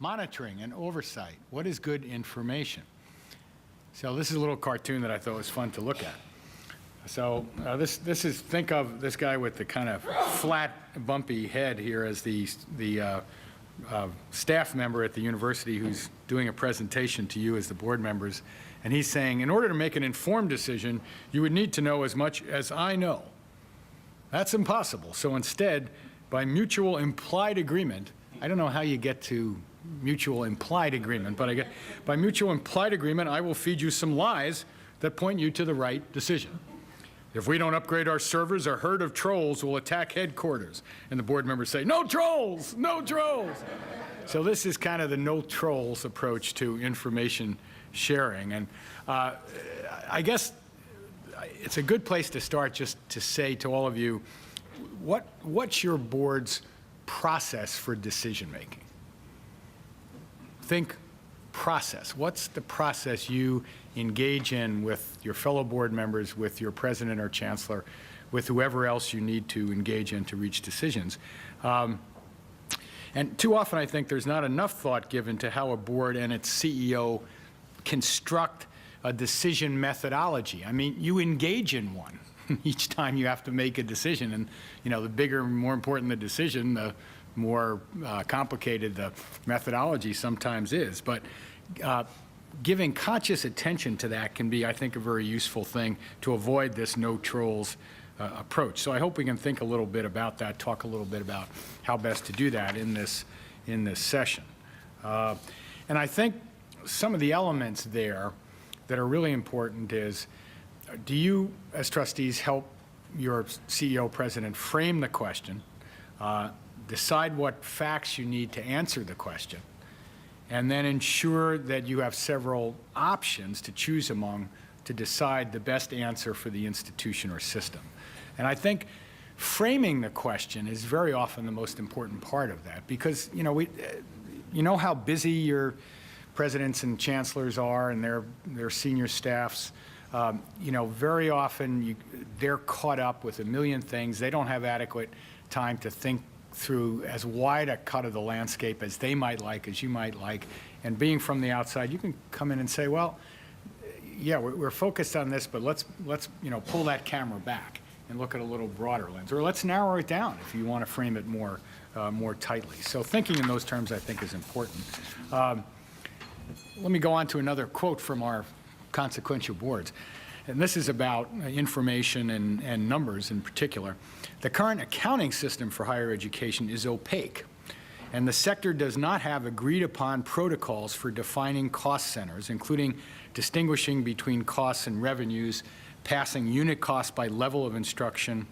monitoring and oversight. What is good information? So this is a little cartoon that I thought was fun to look at. So this is, think of this guy with the kind of flat, bumpy head here as the staff member at the university who's doing a presentation to you as the board members. And he's saying, in order to make an informed decision, you would need to know as much as I know. That's impossible. So instead, by mutual implied agreement, I don't know how you get to mutual implied agreement, but by mutual implied agreement, I will feed you some lies that point you to the right decision. If we don't upgrade our servers, a herd of trolls will attack headquarters. And the board members say, no trolls, no trolls. So this is kind of the no trolls approach to information sharing. And I guess it's a good place to start just to say to all of you, what's your board's process for decision making? Think process. What's the process you engage in with your fellow board members, with your president or chancellor, with whoever else you need to engage in to reach decisions? And too often I think there's not enough thought given to how a board and its CEO construct a decision methodology. I mean, you engage in one each time you have to make a decision, and the bigger and more important the decision, the more complicated the methodology sometimes is. But giving conscious attention to that can be, I think, a very useful thing to avoid this no trolls approach. So I hope we can think a little bit about that, talk a little bit about how best to do that in this session. And I think some of the elements there that are really important is, do you, as trustees, help your CEO, president, frame the question, decide what facts you need to answer the question, and then ensure that you have several options to choose among to decide the best answer for the institution or system? And I think framing the question is very often the most important part of that, because you know how busy your presidents and chancellors are and their senior staffs. Very often they're caught up with a million things. They don't have adequate time to think through as wide a cut of the landscape as they might like, as you might like. And being from the outside, you can come in and say, well, yeah, we're focused on this, but let's pull that camera back and look at a little broader lens, or let's narrow it down if you want to frame it more tightly. So thinking in those terms, I think, is important. Let me go on to another quote from our consequential boards. And this is about information and numbers in particular. The current accounting system for higher education is opaque, and the sector does not have agreed upon protocols for defining cost centers, including distinguishing between costs and revenues, passing unit costs by level of instruction,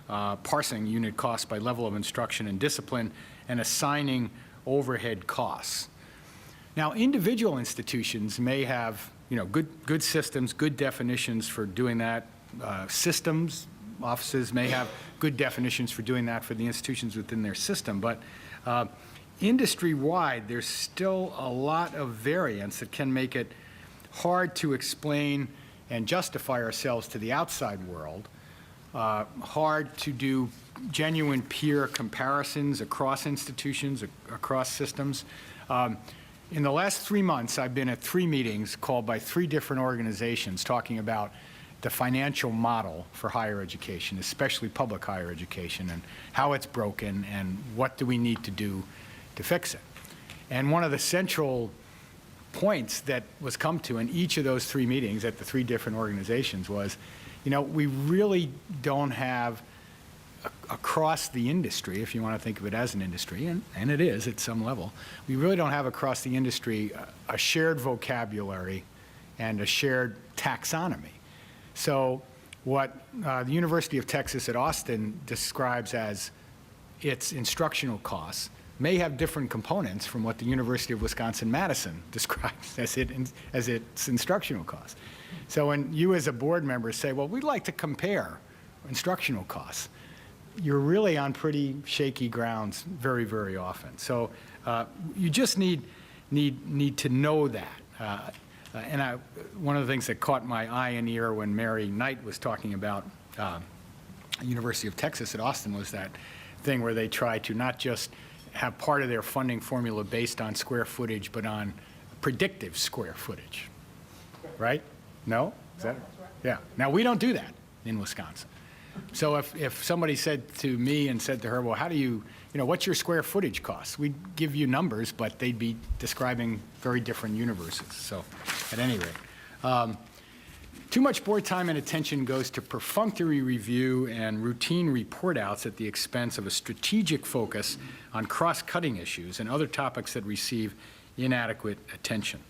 parsing unit costs by level of instruction and discipline, and assigning overhead costs. Now, individual institutions may have good systems, good definitions for doing that. Systems, offices may have good definitions for doing that for the institutions within their system. But industry-wide, there's still a lot of variance that can make it hard to explain and justify ourselves to the outside world, hard to do genuine peer comparisons across institutions, across systems. In the last 3 months, I've been at 3 meetings called by 3 different organizations talking about the financial model for higher education, especially public higher education, and how it's broken and what do we need to do to fix it. And one of the central points that was come to in each of those 3 meetings at the 3 different organizations was, we really don't have across the industry, if you want to think of it as an industry, and it is at some level, we really don't have across the industry a shared vocabulary and a shared taxonomy. So what the University of Texas at Austin describes as its instructional costs may have different components from what the University of Wisconsin-Madison describes as its instructional costs. So when you as a board member say, well, we'd like to compare instructional costs, you're really on pretty shaky grounds very, very often. So you just need to know that. And one of the things that caught my eye and ear when Mary Knight was talking about University of Texas at Austin was that thing where they try to not just have part of their funding formula based on square footage, but on predictive square footage, right? No? Is that? Yeah. Now, we don't do that in Wisconsin. So if somebody said to me and said to her, well, how do you what's your square footage cost? We'd give you numbers, but they'd be describing very different universes. So at any rate, too much board time and attention goes to perfunctory review and routine report outs at the expense of a strategic focus on cross-cutting issues and other topics that receive inadequate attention.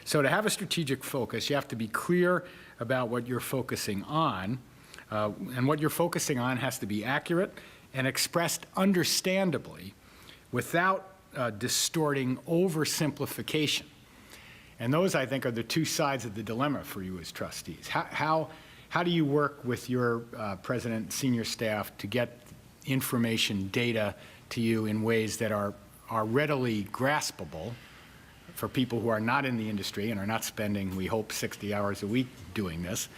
So to have a strategic focus, you have to be clear about what you're focusing on, and what you're focusing on has to be accurate and expressed understandably without distorting oversimplification. And those, I think, are the two sides of the dilemma for you as trustees. How do you work with your president, senior staff to get information, data to you in ways that are readily graspable for people who are not in the industry and are not spending, we hope, 60 hours a week doing this,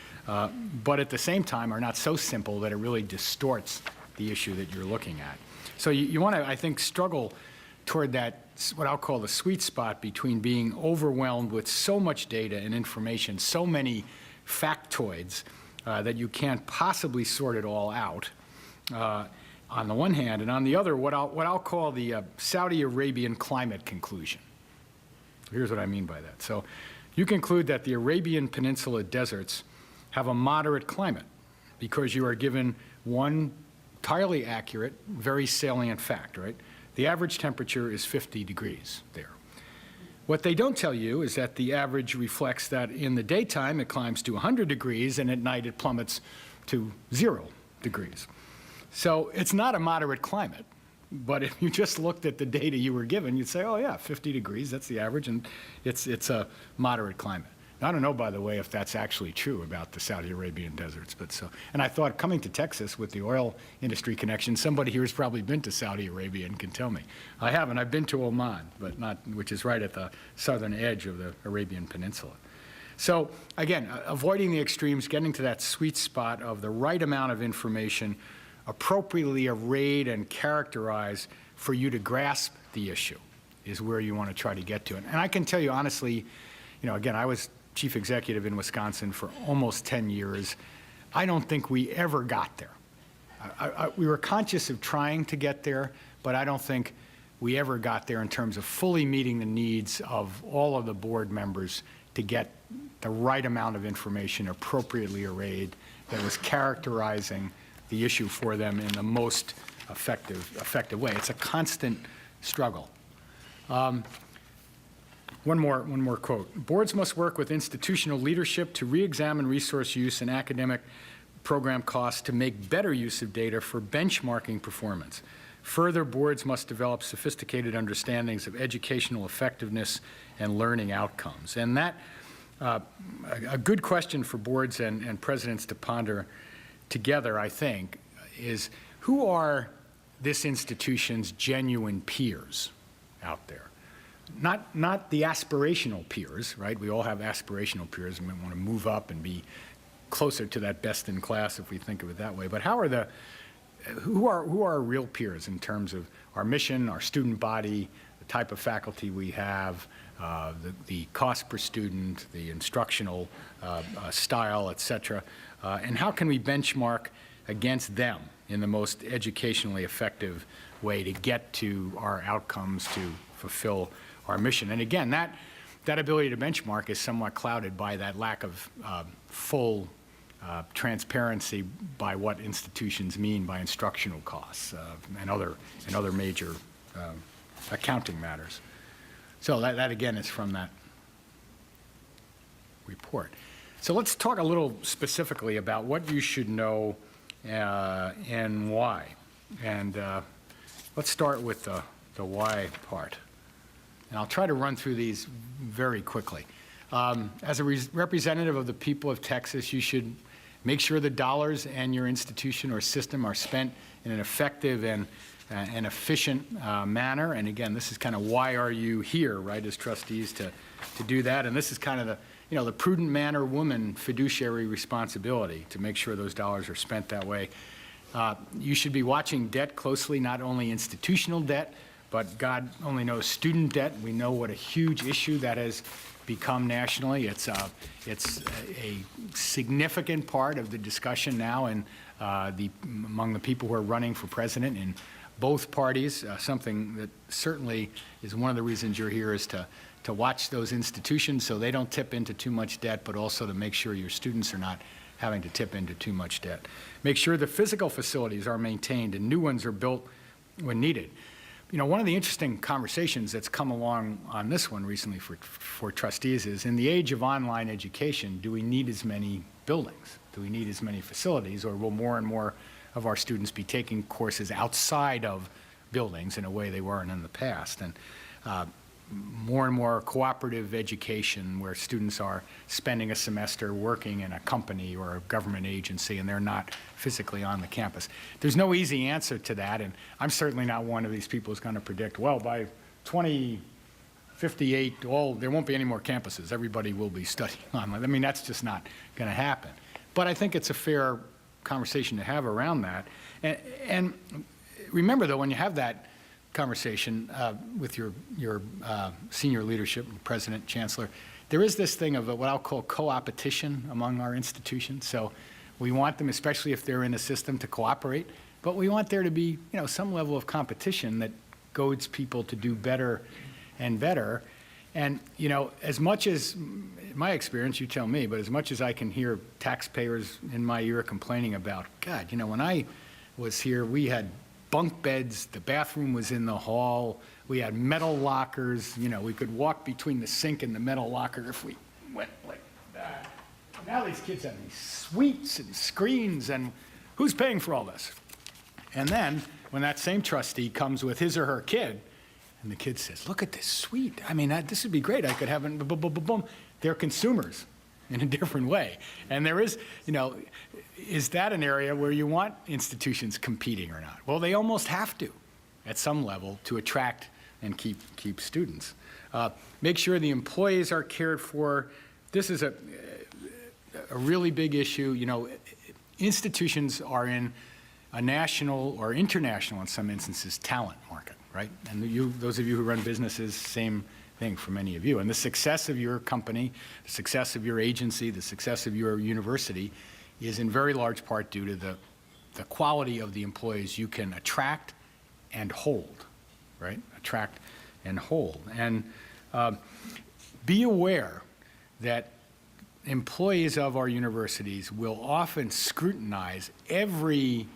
but at the same time are not so simple that it really distorts the issue that you're looking at. So you want to, I think, struggle toward that, what I'll call the sweet spot between being overwhelmed with so much data and information, so many factoids that you can't possibly sort it all out on the one hand, and on the other, what I'll call the Saudi Arabian climate conclusion. Here's what I mean by that. So you conclude that the Arabian Peninsula deserts have a moderate climate because you are given one entirely accurate, very salient fact, right? The average temperature is 50 degrees there. What they don't tell you is that the average reflects that in the daytime it climbs to 100 degrees and at night it plummets to 0 degrees. So it's not a moderate climate. But if you just looked at the data you were given, you'd say, oh yeah, 50 degrees, that's the average, and it's a moderate climate. I don't know, by the way, if that's actually true about the Saudi Arabian deserts, but so, and I thought coming to Texas with the oil industry connection, somebody here has probably been to Saudi Arabia and can tell me. I haven't, I've been to Oman, but not, which is right at the southern edge of the Arabian Peninsula. So again, avoiding the extremes, getting to that sweet spot of the right amount of information, appropriately arrayed and characterized for you to grasp the issue is where you want to try to get to it. And I can tell you honestly, again, I was chief executive in Wisconsin for almost 10 years. I don't think we ever got there. We were conscious of trying to get there, but I don't think we ever got there in terms of fully meeting the needs of all of the board members to get the right amount of information appropriately arrayed that was characterizing the issue for them in the most effective way. It's a constant struggle. One more quote. Boards must work with institutional leadership to re-examine resource use and academic program costs to make better use of data for benchmarking performance. Further, boards must develop sophisticated understandings of educational effectiveness and learning outcomes. And that, a good question for boards and presidents to ponder together, I think, is who are this institution's genuine peers out there? Not the aspirational peers, right? We all have aspirational peers and we want to move up and be closer to that best in class if we think of it that way. But who are our real peers in terms of our mission, our student body, the type of faculty we have, the cost per student, the instructional style, et cetera, and how can we benchmark against them in the most educationally effective way to get to our outcomes to fulfill our mission. And again, that ability to benchmark is somewhat clouded by that lack of full transparency by what institutions mean by instructional costs and other major accounting matters. So that again is from that report. So let's talk a little specifically about what you should know and why. And let's start with the why part. And I'll try to run through these very quickly. As a representative of the people of Texas, you should make sure the dollars and your institution or system are spent in an effective and efficient manner. And again, this is kind of why are you here, right, as trustees to do that. And this is kind of the prudent man or woman fiduciary responsibility to make sure those dollars are spent that way. You should be watching debt closely, not only institutional debt, but God only knows student debt. We know what a huge issue that has become nationally. It's a significant part of the discussion now and among the people who are running for president in both parties. Something that certainly is one of the reasons you're here is to watch those institutions so they don't tip into too much debt, but also to make sure your students are not having to tip into too much debt. Make sure the physical facilities are maintained and new ones are built when needed. You know, one of the interesting conversations that's come along on this one recently for trustees is, in the age of online education, do we need as many buildings? Do we need as many facilities, or will more and more of our students be taking courses outside of buildings in a way they weren't in the past? And more and more cooperative education where students are spending a semester working in a company or a government agency and they're not physically on the campus. There's no easy answer to that, and I'm certainly not one of these people who's going to predict, well, by 2058, there won't be any more campuses. Everybody will be studying online. I mean, that's just not going to happen. But I think it's a fair conversation to have around that. And remember, though, when you have that conversation with your senior leadership, president, chancellor, there is this thing of what I'll call co-opetition among our institutions. So we want them, especially if they're in a system, to cooperate, but we want there to be, you know, some level of competition that goads people to do better and better. And, you know, as much as, in my experience, you tell me, but as much as I can hear taxpayers in my ear complaining about, God, you know, when I was here, we had bunk beds, the bathroom was in the hall, we had metal lockers, you know, we could walk between the sink and the metal locker if we went like that. Now these kids have these suites and screens, and who's paying for all this? And then, when that same trustee comes with his or her kid, and the kid says, look at this suite, I mean, this would be great, I could have it, boom, boom, boom, boom. They're consumers in a different way. And there is, you know, is that an area where you want institutions competing or not? Well, they almost have to at some level to attract and keep students. Make sure the employees are cared for. This is a really big issue. You know, institutions are in a national or international, in some instances, talent market, right? And those of you who run businesses, same thing for many of you. And the success of your company, the success of your agency, the success of your university is in very large part due to the quality of the employees you can attract and hold, right? Attract and hold. And be aware that employees of our universities will often scrutinize every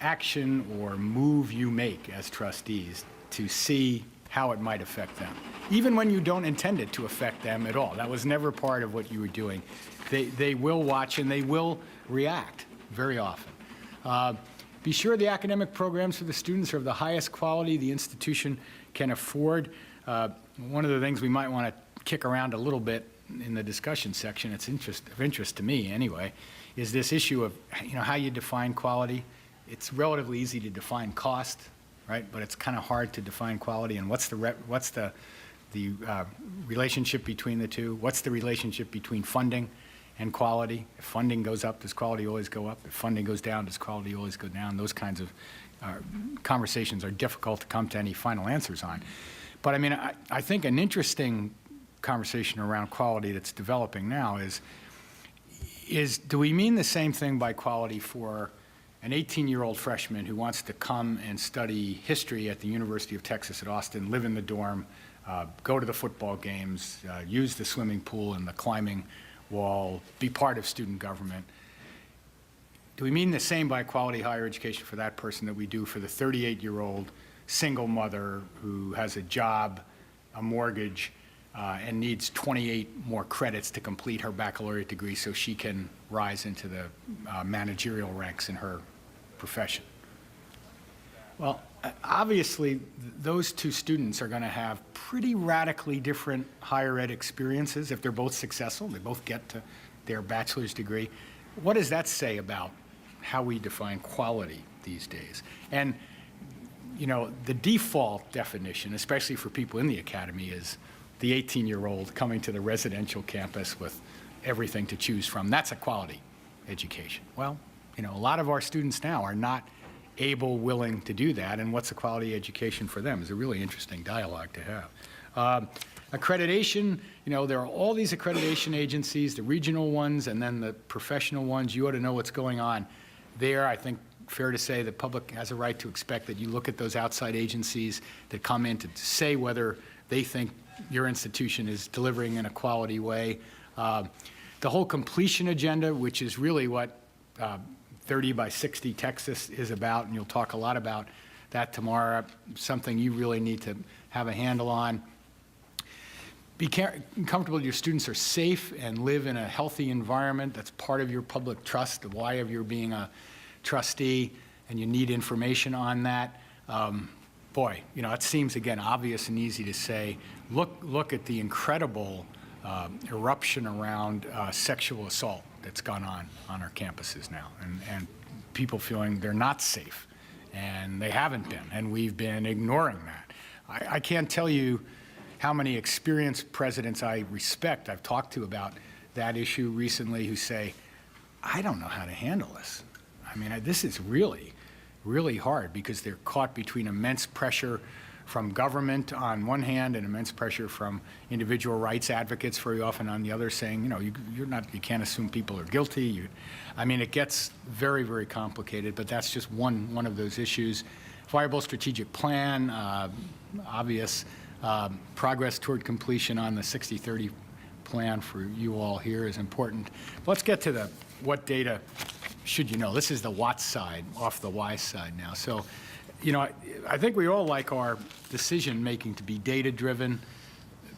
action or move you make as trustees to see how it might affect them, even when you don't intend it to affect them at all. That was never part of what you were doing. They will watch and they will react very often. Be sure the academic programs for the students are of the highest quality the institution can afford. One of the things we might want to kick around a little bit in the discussion section, it's of interest to me anyway, is this issue of, you know, how you define quality. It's relatively easy to define cost, right? But it's kind of hard to define quality. And what's the relationship between the two? What's the relationship between funding and quality? If funding goes up, does quality always go up? If funding goes down, does quality always go down? Those kinds of conversations are difficult to come to any final answers on. But I mean, I think an interesting conversation around quality that's developing now is do we mean the same thing by quality for an 18-year-old freshman who wants to come and study history at the University of Texas at Austin, live in the dorm, go to the football games, use the swimming pool and the climbing wall, be part of student government? Do we mean the same by quality higher education for that person that we do for the 38-year-old single mother who has a job, a mortgage, and needs 28 more credits to complete her baccalaureate degree so she can rise into the managerial ranks in her profession? Well, obviously, those two students are going to have pretty radically different higher ed experiences if they're both successful, they both get to their bachelor's degree. What does that say about how we define quality these days? And, you know, the default definition, especially for people in the academy, is the 18-year-old coming to the residential campus with everything to choose from. That's a quality education. Well, you know, a lot of our students now are not able, willing to do that, and what's a quality education for them is a really interesting dialogue to have. Accreditation, there are all these accreditation agencies, the regional ones and then the professional ones. You ought to know what's going on there. I think fair to say the public has a right to expect that you look at those outside agencies that come in to say whether they think your institution is delivering in a quality way. The whole completion agenda, which is really what 30 by 60 Texas is about, and you'll talk a lot about that tomorrow, something you really need to have a handle on. Be comfortable that your students are safe and live in a healthy environment. That's part of your public trust, the why of your being a trustee, and you need information on that. Boy, it seems, again, obvious and easy to say. Look at the incredible eruption around sexual assault that's gone on our campuses now, and people feeling they're not safe, and they haven't been, and we've been ignoring that. I can't tell you how many experienced presidents I respect I've talked to about that issue recently who say, I don't know how to handle this. I mean, this is really, really hard because they're caught between immense pressure from government on one hand and immense pressure from individual rights advocates very often on the other, saying, you can't assume people are guilty. I mean, it gets very, very complicated, but that's just one of those issues. Viable strategic plan, obvious. Progress toward completion on the 60/30 plan for you all here is important. Let's get to the what data should you know. This is the what side, off the why side now. So, I think we all like our decision making to be data-driven,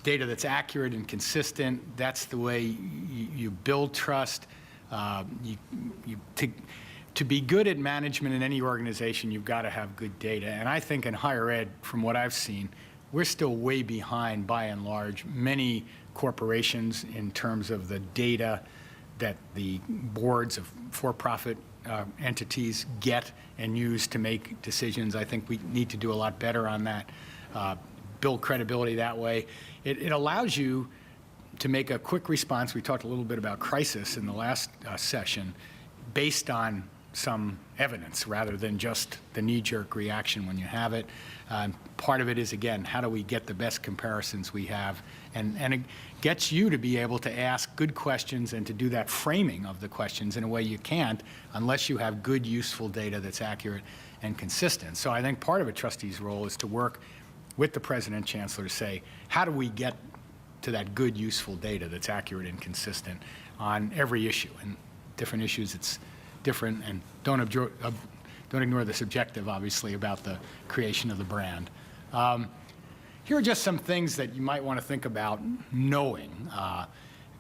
data that's accurate and consistent. That's the way you build trust. To be good at management in any organization, you've got to have good data. And I think in higher ed, from what I've seen, we're still way behind, by and large, many corporations in terms of the data that the boards of for-profit entities get and use to make decisions. I think we need to do a lot better on that, build credibility that way. It allows you to make a quick response. We talked a little bit about crisis in the last session, based on some evidence rather than just the knee-jerk reaction when you have it. Part of it is, again, how do we get the best comparisons we have? And it gets you to be able to ask good questions and to do that framing of the questions in a way you can't unless you have good, useful data that's accurate and consistent. So I think part of a trustee's role is to work with the president and chancellor to say, how do we get to that good, useful data that's accurate and consistent on every issue? And different issues, it's different, and don't ignore the subjective, obviously, about the creation of the brand. Here are just some things that you might want to think about knowing.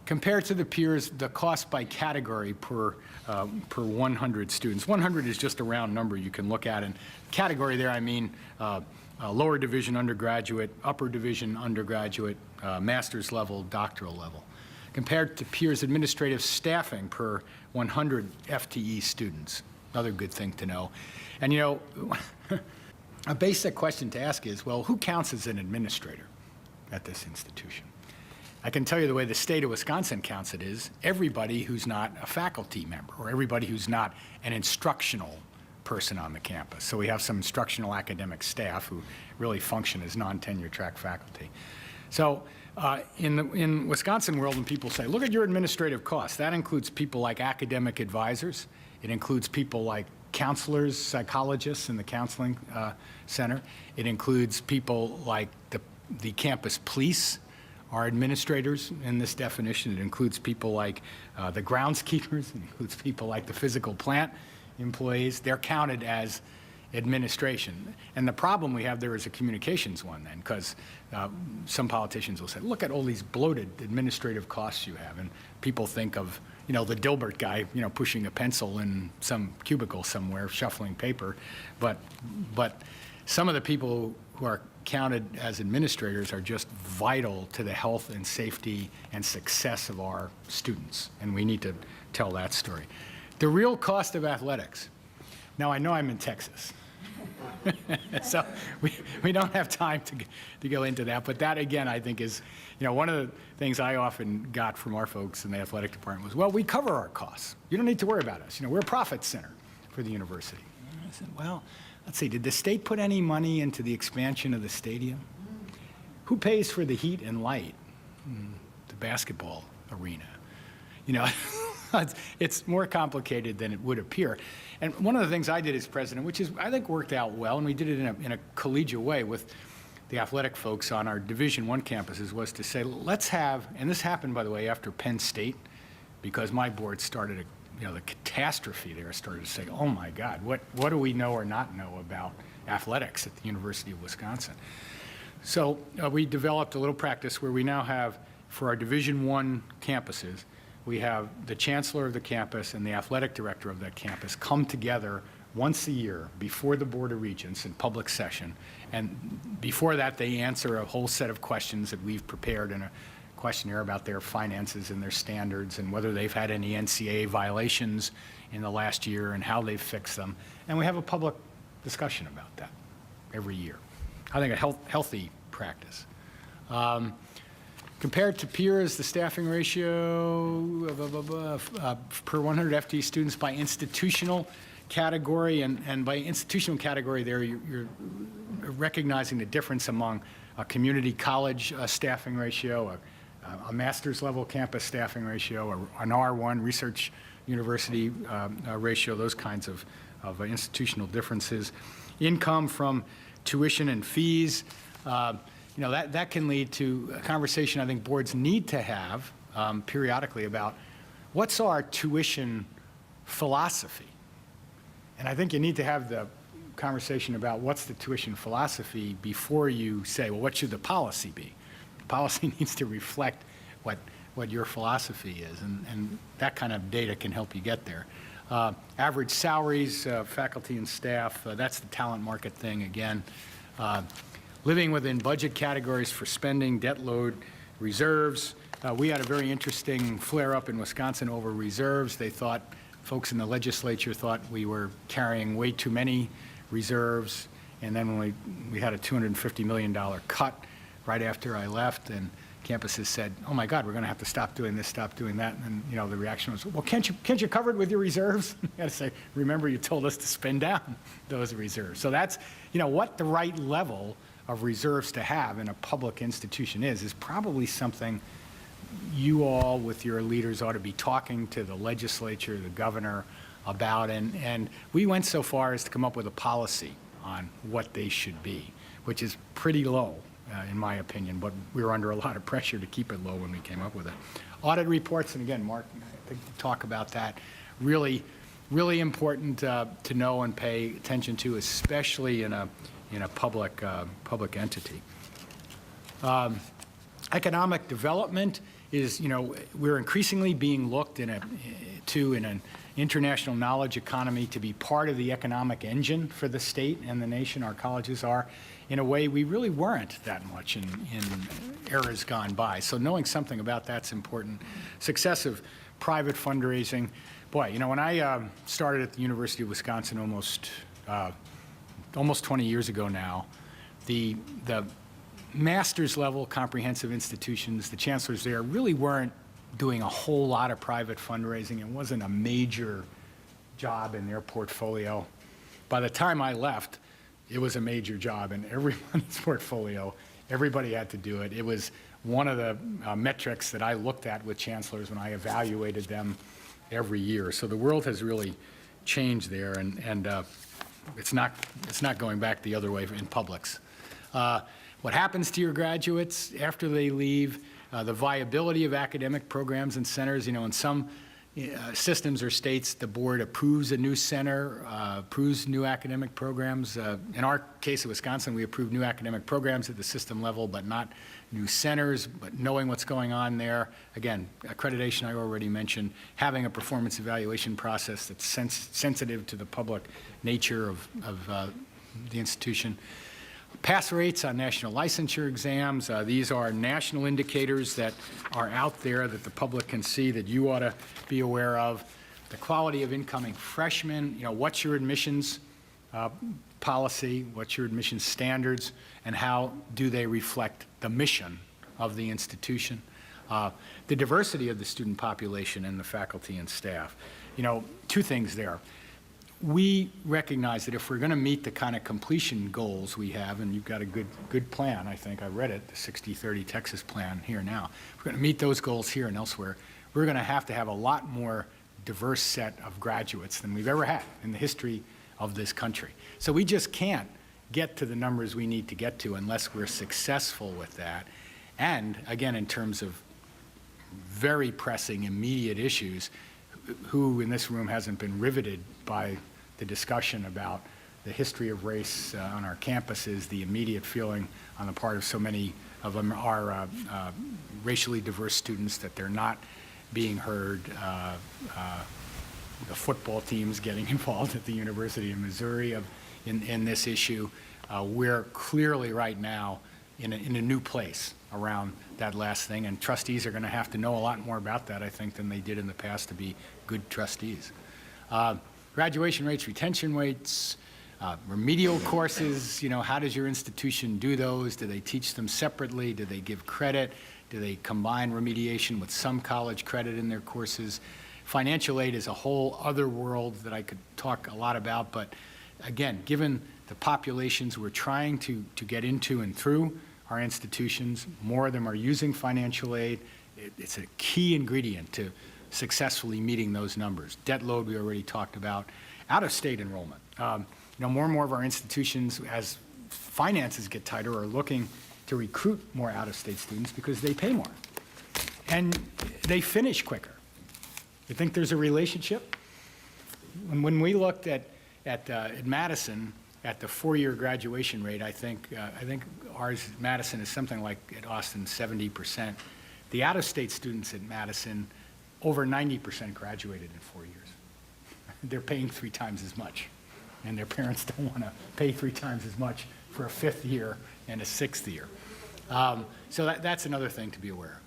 Compared to the peers, the cost by category per 100 students. 100 is just a round number you can look at, and category there I mean lower division undergraduate, upper division undergraduate, master's level, doctoral level. Compared to peers' administrative staffing per 100 FTE students. Another good thing to know. And a basic question to ask is, well, who counts as an administrator at this institution? I can tell you the way the state of Wisconsin counts it is everybody who's not a faculty member or everybody who's not an instructional person on the campus. So we have some instructional academic staff who really function as non-tenure track faculty. So in Wisconsin world, when people say, look at your administrative costs, that includes people like academic advisors. It includes people like counselors, psychologists in the counseling center. It includes people like the campus police, our administrators in this definition. It includes people like the groundskeepers. It includes people like the physical plant employees. They're counted as administration. And the problem we have there is a communications one then, because some politicians will say, look at all these bloated administrative costs you have. And people think of, the Dilbert guy, pushing a pencil in some cubicle somewhere, shuffling paper. But some of the people who are counted as administrators are just vital to the health and safety and success of our students. And we need to tell that story. The real cost of athletics. Now, I know I'm in Texas. So we don't have time to go into that, but that again I think is, one of the things I often got from our folks in the athletic department was, well, we cover our costs. You don't need to worry about us. We're a profit center for the university. said, well, let's see, did the state put any money into the expansion of the stadium? Who pays for the heat and light? The basketball arena. You know, it's more complicated than it would appear. And one of the things I did as president, which is I think worked out well, and we did it in a collegiate way with the athletic folks on our Division I campuses, was to say, let's have, and this happened, by the way, after Penn State, because my board started, the catastrophe there started to say, oh my God, what do we know or not know about athletics at the University of Wisconsin? So we developed a little practice where we now have, for our Division I campuses, we have the chancellor of the campus and the athletic director of that campus come together once a year before the Board of Regents in public session. And before that, they answer a whole set of questions that we've prepared in a questionnaire about their finances and their standards and whether they've had any NCAA violations in the last year and how they've fixed them. And we have a public discussion about that every year. I think a healthy practice. Compared to peers, the staffing ratio per 100 FTE students by institutional category, and by institutional category there, you're recognizing the difference among a community college staffing ratio, a master's level campus staffing ratio, an R1 research university ratio, those kinds of institutional differences. Income from tuition and fees, that can lead to a conversation I think boards need to have periodically about what's our tuition philosophy. And I think you need to have the conversation about what's the tuition philosophy before you say, well, what should the policy be? The policy needs to reflect what your philosophy is, and that kind of data can help you get there. Average salaries, faculty and staff, that's the talent market thing again. Living within budget categories for spending, debt load, reserves. We had a very interesting flare-up in Wisconsin over reserves. They thought, folks in the legislature thought we were carrying way too many reserves. And then when we had a $250 million cut right after I left, and campuses said, oh my God, we're going to have to stop doing this, stop doing that. And the reaction was, well, can't you cover it with your reserves? You got to say, remember you told us to spend down those reserves. So that's, what the right level of reserves to have in a public institution is probably something you all with your leaders ought to be talking to the legislature, the governor about. And we went so far as to come up with a policy on what they should be, which is pretty low. In my opinion, but we were under a lot of pressure to keep it low when we came up with it. Audit reports, and again, Mark, I think talk about that. Really, really important to know and pay attention to, especially in a public entity. Economic development is, we're increasingly being looked in an international knowledge economy to be part of the economic engine for the state and the nation. Our colleges are, in a way we really weren't that much in eras gone by. So knowing something about that's important. Success of private fundraising. Boy, when I started at the University of Wisconsin almost 20 years ago now, the master's level comprehensive institutions, the chancellors there really weren't doing a whole lot of private fundraising. It wasn't a major job in their portfolio. By the time I left, it was a major job in everyone's portfolio. Everybody had to do it. It was one of the metrics that I looked at with chancellors when I evaluated them every year. So the world has really changed there, and it's not going back the other way in publics. What happens to your graduates after they leave? The viability of academic programs and centers. In some systems or states, the board approves a new center, approves new academic programs. In our case of Wisconsin, we approved new academic programs at the system level, but not new centers, but knowing what's going on there. Again, accreditation I already mentioned, having a performance evaluation process that's sensitive to the public nature of the institution. Pass rates on national licensure exams. These are national indicators that are out there that the public can see that you ought to be aware of. The quality of incoming freshmen, what's your admissions policy, what's your admissions standards, and how do they reflect the mission of the institution. The diversity of the student population and the faculty and staff. Two things there. we recognize that if we're going to meet the kind of completion goals we have, and you've got a good plan, I think, I read it, the 60-30 Texas plan here now. If we're going to meet those goals here and elsewhere, we're going to have a lot more diverse set of graduates than we've ever had in the history of this country. So we just can't get to the numbers we need to get to unless we're successful with that. And again, in terms of very pressing, immediate issues, who in this room hasn't been riveted by the discussion about the history of race on our campuses, the immediate feeling on the part of so many of them are racially diverse students that they're not being heard, the football teams getting involved at the University of Missouri in this issue. We're clearly right now in a new place around that last thing, and trustees are going to have to know a lot more about that, I think, than they did in the past to be good trustees. Graduation rates, retention rates, remedial courses, how does your institution do those? Do they teach them separately? Do they give credit? Do they combine remediation with some college credit in their courses? Financial aid is a whole other world that I could talk a lot about, but again, given the populations we're trying to get into and through our institutions, more of them are using financial aid. It's a key ingredient to successfully meeting those numbers. Debt load we already talked about. Out-of-state enrollment. More and more of our institutions, as finances get tighter, are looking to recruit more out-of-state students because they pay more and they finish quicker. You think there's a relationship? When we looked at Madison, at the 4-year graduation rate, I think ours at Madison is something like at Austin 70%. The out-of-state students at Madison, over 90% graduated in 4 years. They're paying 3 times as much, and their parents don't want to pay 3 times as much for a 5th year and a 6th year. So that's another thing to be aware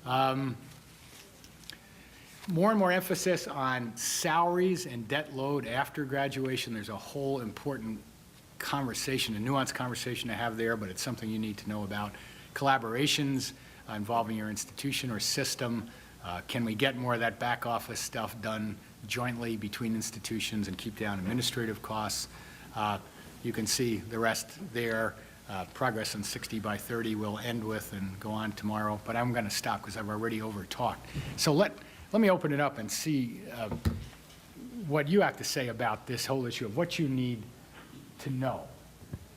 of. More and more emphasis on salaries and debt load after graduation. There's a whole important conversation, a nuanced conversation to have there, but it's something you need to know about. Collaborations involving your institution or system. Can we get more of that back office stuff done jointly between institutions and keep down administrative costs? You can see the rest there. Progress on 60 by 30 we'll end with and go on tomorrow, but I'm going to stop because I've already over-talked. So let me open it up and see what you have to say about this whole issue of what you need to know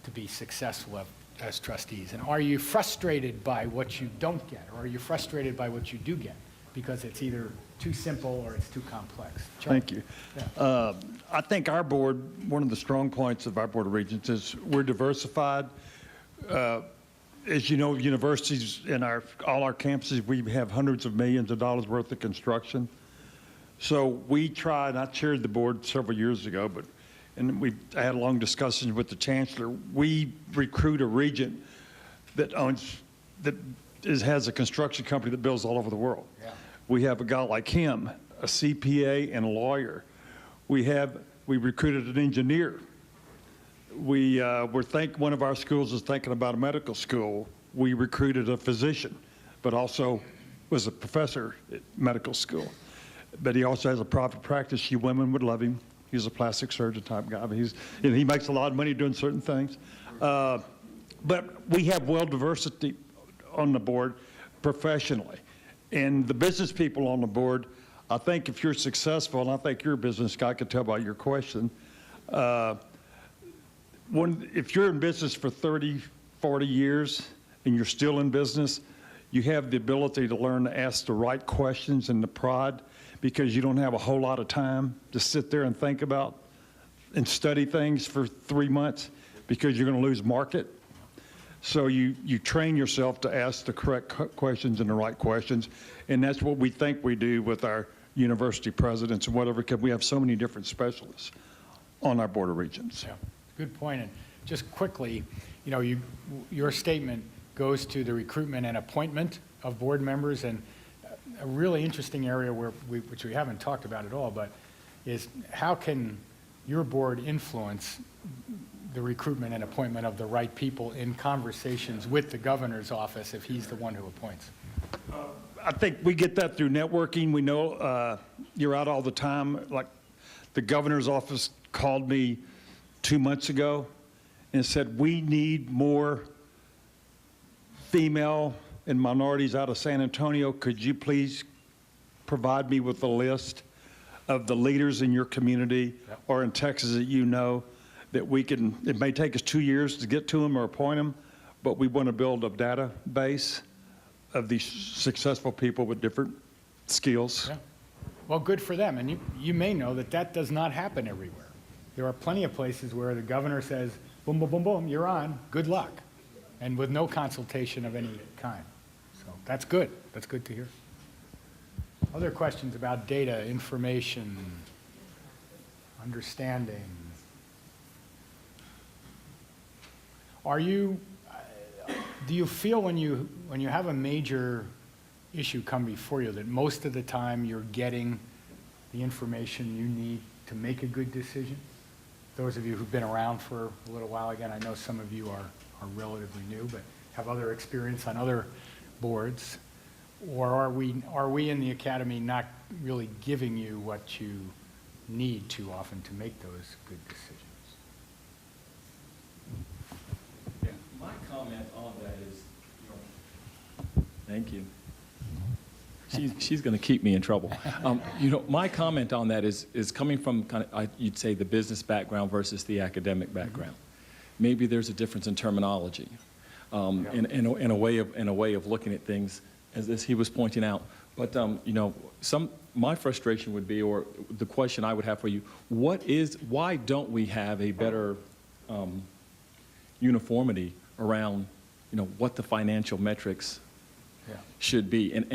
to be successful as trustees. And are you frustrated by what you don't get, or are you frustrated by what you do get because it's either too simple or it's too complex? Charlie? Thank you. Yeah. I think our board, one of the strong points of our Board of Regents is we're diversified. As you know, universities in all our campuses, we have hundreds of millions of dollars worth of construction. So we try, and I chaired the board several years ago, I had long discussions with the chancellor. We recruit a regent that has a construction company that builds all over the world. Yeah. We have a guy like him, a CPA and a lawyer. We recruited an engineer. One of our schools is thinking about a medical school. We recruited a physician, but also was a professor at medical school. But he also has a private practice. You women would love him. He's a plastic surgeon type guy. But he makes a lot of money doing certain things. But we have well diversity on the board professionally. And the business people on the board, I think if you're successful, and I think you're a business guy, I could tell by your question, if you're in business for 30, 40 years and you're still in business, you have the ability to learn to ask the right questions and the pride, because you don't have a whole lot of time to sit there and think about and study things for 3 months because you're going to lose market. So you train yourself to ask the correct questions and the right questions, and that's what we think we do with our university presidents and whatever, because we have so many different specialists on our Board of Regents. Yeah. Good point. And just quickly, your statement goes to the recruitment and appointment of board members, and a really interesting area which we haven't talked about at all, but is how can your board influence the recruitment and appointment of the right people in conversations with the governor's office if he's the one who appoints? I think we get that through networking. We know you're out all the time. Like the governor's office called me 2 months ago and said, we need more female and minorities out of San Antonio. Could you please provide me with a list of the leaders in your community or in Texas that you know that we can, it may take us 2 years to get to them or appoint them, but we want to build a database of these successful people with different skills. Yeah. Well, good for them. And you may know that that does not happen everywhere. There are plenty of places where the governor says, boom, boom, boom, boom, you're on, good luck, and with no consultation of any kind. So that's good. That's good to hear. Other questions about data, information, understanding? Do you feel when you have a major issue come before you that most of the time you're getting the information you need to make a good decision? Those of you who've been around for a little while, again, I know some of you are relatively new, but have other experience on other boards. Or are we in the academy not really giving you what you need too often to make those good decisions? Yeah. My comment on that is, thank you. She's going to keep me in trouble. My comment on that is coming from you'd say the business background versus the academic background. Maybe there's a difference in terminology, in a way of looking at things, as he was pointing out. But my frustration would be, or the question I would have for you, why don't we have a better uniformity around what the financial metrics should be, and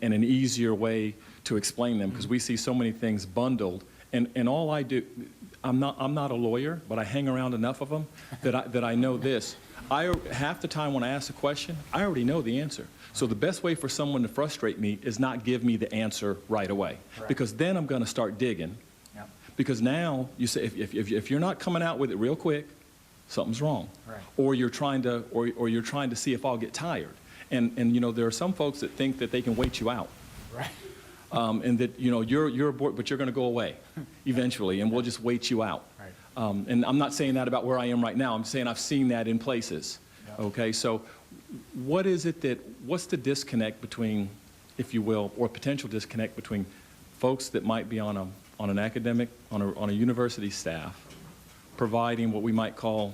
an easier way to explain them, because we see so many things bundled, and all I do, I'm not a lawyer, but I hang around enough of them that I know this. Half the time when I ask a question, I already know the answer. So the best way for someone to frustrate me is not give me the answer right away, because then I'm going to start digging. Yeah. Because now you say if you're not coming out with it real quick, something's wrong, or you're trying to see if I'll get tired. And there are some folks that think that they can wait you out, Right. and that you're aboard, but you're going to go away eventually, and we'll just wait you out. Right. And I'm not saying that about where I am right now. I'm saying I've seen that in places. Yeah. Okay, so what's the disconnect between, if you will, or potential disconnect between folks that might be on an academic, on a university staff, providing what we might call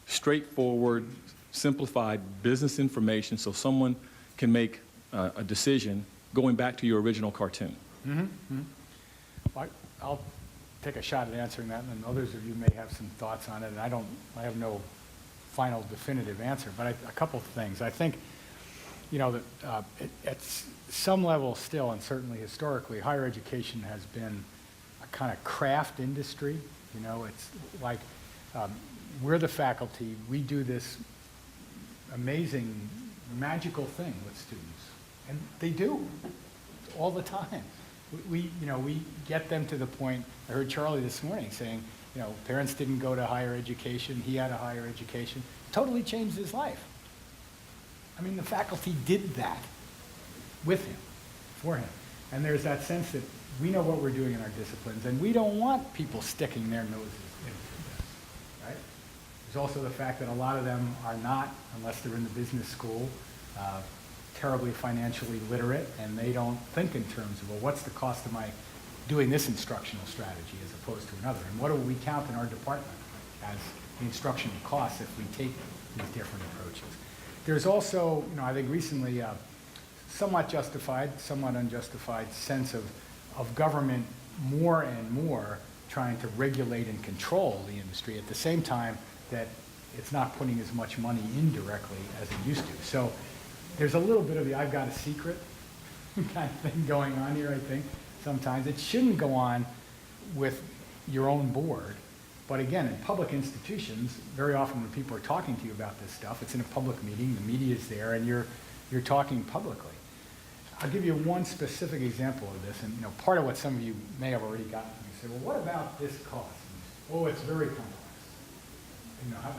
straightforward, simplified business information so someone can make a decision, going back to your original cartoon? Mm-hmm. Mm-hmm. I'll take a shot at answering that, and then others of you may have some thoughts on it, and I have no final definitive answer, but a couple of things. I think, that at some level still, and certainly historically, higher education has been a kind of craft industry. It's like we're the faculty, we do this amazing, magical thing with students, and they do all the time. We get them to the point. I heard Charlie this morning saying, parents didn't go to higher education. He had a higher education. Totally changed his life. I mean, the faculty did that with him, for him. And there's that sense that we know what we're doing in our disciplines, and we don't want people sticking their noses into this, right? There's also the fact that a lot of them are not, unless they're in the business school, terribly financially literate, and they don't think in terms of, well, what's the cost of my doing this instructional strategy as opposed to another? And what do we count in our department as the instructional costs if we take these different approaches? There's also, I think recently, somewhat justified, somewhat unjustified sense of government more and more trying to regulate and control the industry at the same time that it's not putting as much money indirectly as it used to. So there's a little bit of the I've got a secret kind of thing going on here, I think, sometimes. It shouldn't go on with your own board. But again, in public institutions, very often when people are talking to you about this stuff, it's in a public meeting, the media is there, and you're talking publicly. I'll give you one specific example of this, and part of what some of you may have already gotten. You say, well, what about this cost? Oh, it's very complex.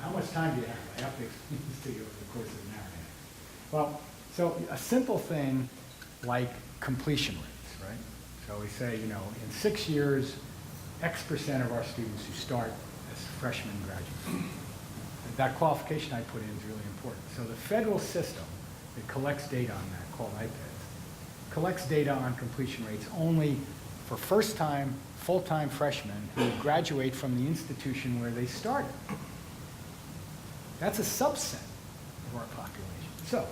How much time do you have? I have to explain this to you over the course of an hour and a half. Well, so a simple thing like completion rates, right? So we say, in 6 years, X percent of our students who start as freshmen graduate. That qualification I put in is really important. So the federal system that collects data on that, called IPEDS, collects data on completion rates only for first-time, full-time freshmen who graduate from the institution where they started. That's a subset of our population. So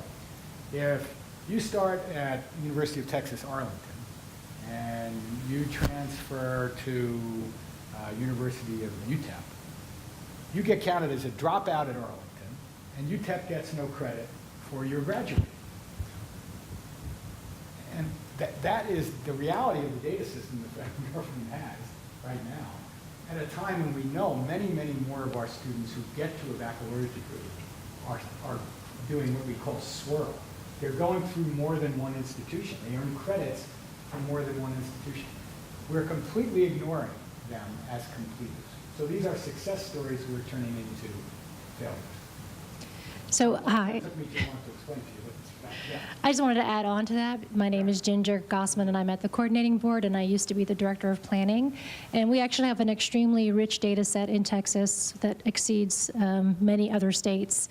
if you start at University of Texas, Arlington, and you transfer to University of UTEP, you get counted as a dropout at Arlington, and UTEP gets no credit for your graduating. And that is the reality of the data system the federal government has right now, at a time when we know many, many more of our students who get to a baccalaureate degree are doing what we call swirl. They're going through more than one institution. They earn credits from more than one institution. We're completely ignoring them as completers. So these are success stories we're turning into failures. So, hi. It took me too long to explain to you, but it's fact. Yeah. I just wanted to add on to that. My name is Ginger Gossman, and I'm at the coordinating board, and I used to be the director of planning. And we actually have an extremely rich data set in Texas that exceeds many other states.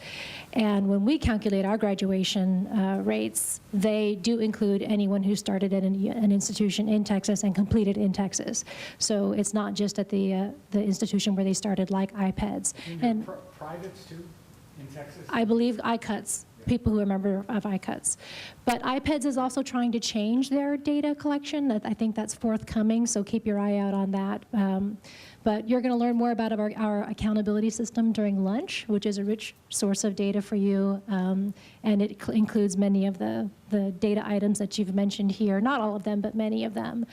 And when we calculate our graduation rates, they do include anyone who started at an institution in Texas and completed in Texas. So it's not just at the institution where they started, like IPEDS. And Privates too, in Texas? I believe ICUTS, people who are a member of ICUTS. But IPEDS is also trying to change their data collection. I think that's forthcoming, so keep your eye out on that. But you're going to learn more about our accountability system during lunch, which is a rich source of data for you. And it includes many of the data items that you've mentioned here. Not all of them, but many of them.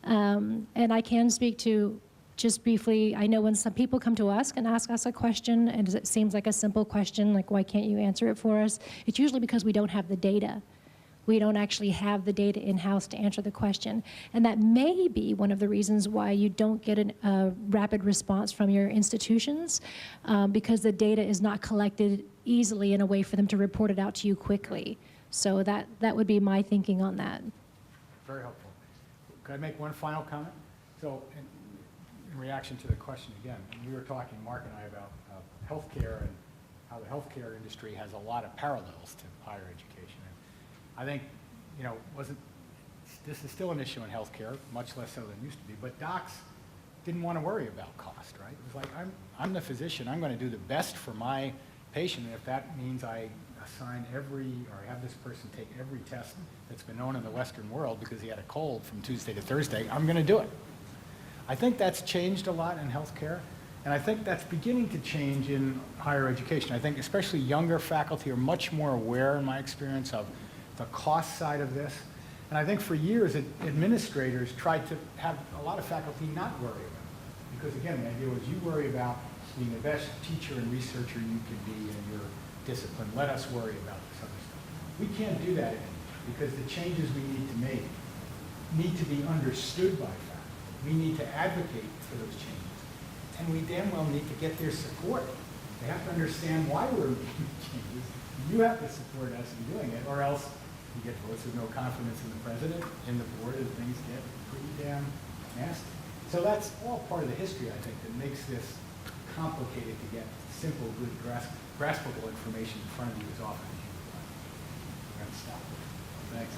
And I can speak to, just briefly, I know when some people come to us and ask us a question, and it seems like a simple question, like, why can't you answer it for us? It's usually because we don't have the data. We don't actually have the data in-house to answer the question. And that may be one of the reasons why you don't get a rapid response from your institutions, because the data is not collected easily in a way for them to report it out to you quickly. So that would be my thinking on that. Very helpful. Could I make one final comment? So in reaction to the question again, we were talking, Mark and I, about healthcare and how the healthcare industry has a lot of parallels to higher education. I think, this is still an issue in healthcare, much less so than it used to be, but docs didn't want to worry about cost, right? It was like, I'm the physician, I'm going to do the best for my patient, and if that means I assign or have this person take every test that's been known in the Western world because he had a cold from Tuesday to Thursday, I'm going to do it. I think that's changed a lot in healthcare, and I think that's beginning to change in higher education. I think especially younger faculty are much more aware, in my experience, of the cost side of this. And I think for years, administrators tried to have a lot of faculty not worry about it. Because again, the idea was you worry about being the best teacher and researcher you can be in your discipline. Let us worry about this other stuff. We can't do that anymore because the changes we need to make need to be understood by faculty. We need to advocate for those changes. And we damn well need to get their support. They have to understand why we're making changes. You have to support us in doing it, or else you get votes with no confidence in the president, in the board, and things get pretty damn nasty. So that's all part of the history, I think, that makes this complicated to get simple, good, graspable information in front of you as often as you would like. We're going to stop. Thanks.